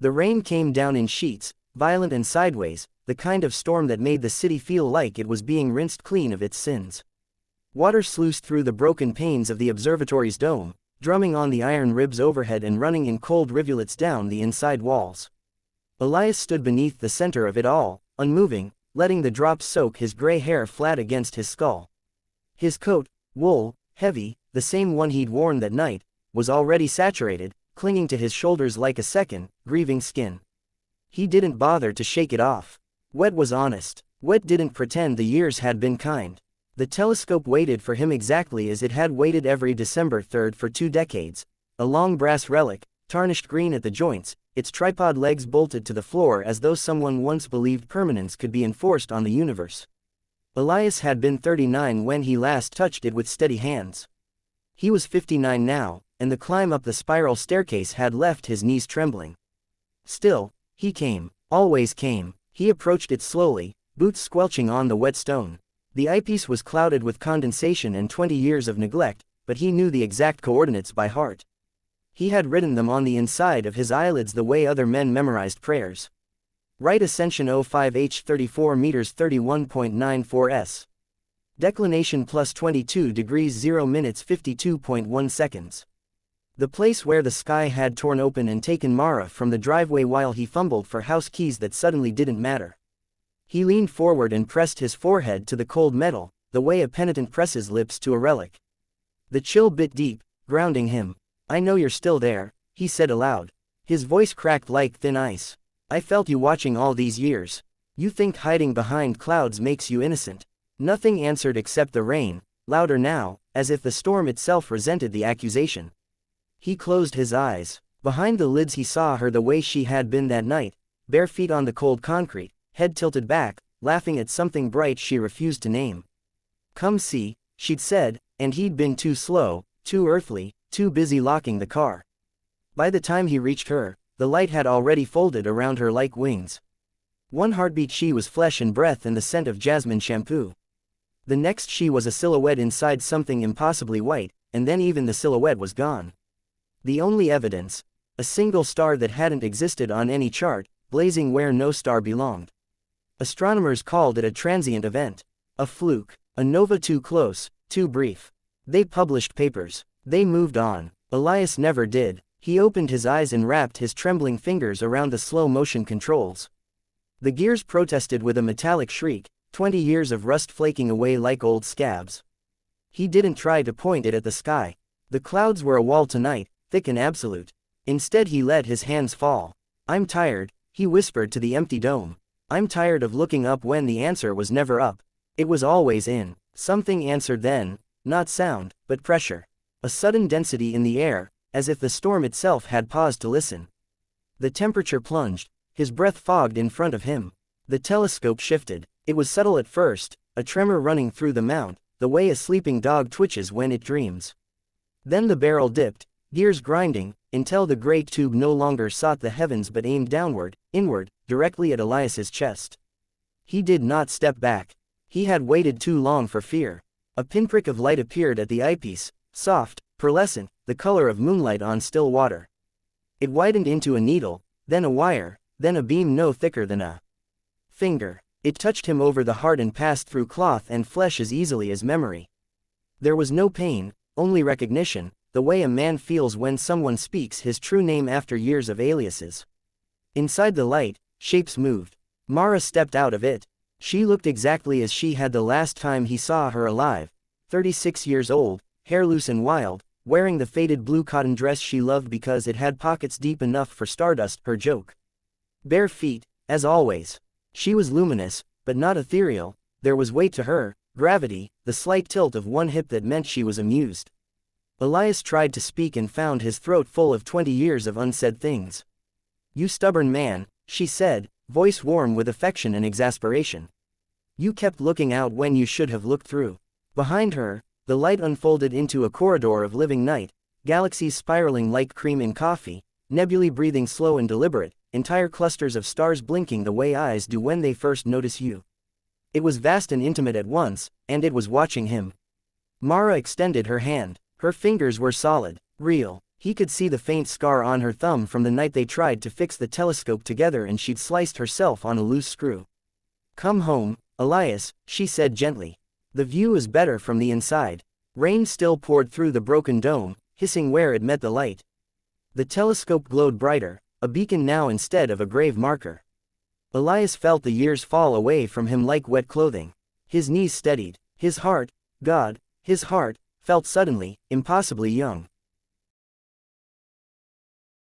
The rain came down in sheets, violent and sideways, the kind of storm that made the city feel like it was being rinsed clean of its sins. Water sluiced through the broken panes of the observatory's dome, drumming on the iron ribs overhead and running in cold rivulets down the inside walls. Elias stood beneath the center of it all, unmoving, letting the drops soak his gray hair flat against his skull. His coat, wool, heavy, the same one he'd worn that night, was already saturated, clinging to his shoulders like a second, grieving skin. He didn't bother to shake it off. Wet was honest. Wet didn't pretend the years had been kind. The telescope waited for him exactly as it had waited every December 3rd for 2 decades, a long brass relic, tarnished green at the joints, its tripod legs bolted to the floor as though someone once believed permanence could be enforced on the universe. Elias had been 39 when he last touched it with steady hands. He was 59 now, and the climb up the spiral staircase had left his knees trembling. Still, he came, always came. He approached it slowly, boots squelching on the wet stone. The eyepiece was clouded with condensation and 20 years of neglect, but he knew the exact coordinates by heart. He had written them on the inside of his eyelids the way other men memorized prayers. Right ascension 05H 34 meters 31.94 s. Declination plus 22 degrees 0 minutes 52.1 seconds. The place where the sky had torn open and taken Mara from the driveway while he fumbled for house keys that suddenly didn't matter. He leaned forward and pressed his forehead to the cold metal, the way a penitent presses lips to a relic. The chill bit deep, grounding him. "I know you're still there," he said aloud. His voice cracked like thin ice. "I felt you watching all these years. You think hiding behind clouds makes you innocent." Nothing answered except the rain, louder now, as if the storm itself resented the accusation. He closed his eyes. Behind the lids he saw her the way she had been that night, bare feet on the cold concrete, head tilted back, laughing at something bright she refused to name. "Come see," she'd said, and he'd been too slow, too earthly, too busy locking the car. By the time he reached her, the light had already folded around her like wings. One heartbeat she was flesh and breath and the scent of jasmine shampoo. The next she was a silhouette inside something impossibly white, and then even the silhouette was gone. The only evidence, a single star that hadn't existed on any chart, blazing where no star belonged. Astronomers called it a transient event, a fluke, a nova too close, too brief. They published papers. They moved on. Elias never did. He opened his eyes and wrapped his trembling fingers around the slow-motion controls. The gears protested with a metallic shriek, 20 years of rust flaking away like old scabs. He didn't try to point it at the sky. The clouds were a wall tonight, thick and absolute. Instead he let his hands fall. "I'm tired," he whispered to the empty dome. "I'm tired of looking up when the answer was never up. It was always in." Something answered then, not sound, but pressure. A sudden density in the air, as if the storm itself had paused to listen. The temperature plunged, his breath fogged in front of him. The telescope shifted. It was subtle at first, a tremor running through the mount, the way a sleeping dog twitches when it dreams. Then the barrel dipped, gears grinding, until the gray tube no longer sought the heavens but aimed downward, inward, directly at Elias's chest. He did not step back. He had waited too long for fear. A pinprick of light appeared at the eyepiece, soft, pearlescent, the color of moonlight on still water. It widened into a needle, then a wire, then a beam no thicker than a finger. It touched him over the heart and passed through cloth and flesh as easily as memory. There was no pain, only recognition, the way a man feels when someone speaks his true name after years of aliases. Inside the light, shapes moved. Mara stepped out of it. She looked exactly as she had the last time he saw her alive, 36 years old, hair loose and wild, wearing the faded blue cotton dress she loved because it had pockets deep enough for stardust, her joke. Bare feet, as always. She was luminous, but not ethereal. There was weight to her, gravity, the slight tilt of one hip that meant she was amused. Elias tried to speak and found his throat full of 20 years of unsaid things. "You stubborn man," she said, voice warm with affection and exasperation. "You kept looking out when you should have looked through." Behind her, the light unfolded into a corridor of living night, galaxies spiraling like cream in coffee, nebulae breathing slow and deliberate, entire clusters of stars blinking the way eyes do when they first notice you. It was vast and intimate at once, and it was watching him. Mara extended her hand. Her fingers were solid, real. He could see the faint scar on her thumb from the night they tried to fix the telescope together and she'd sliced herself on a loose screw. "Come home, Elias," she said gently. "The view is better from the inside." Rain still poured through the broken dome, hissing where it met the light. The telescope glowed brighter, a beacon now instead of a grave marker. Elias felt the years fall away from him like wet clothing. His knees steadied. His heart, God, his heart, felt suddenly, impossibly young.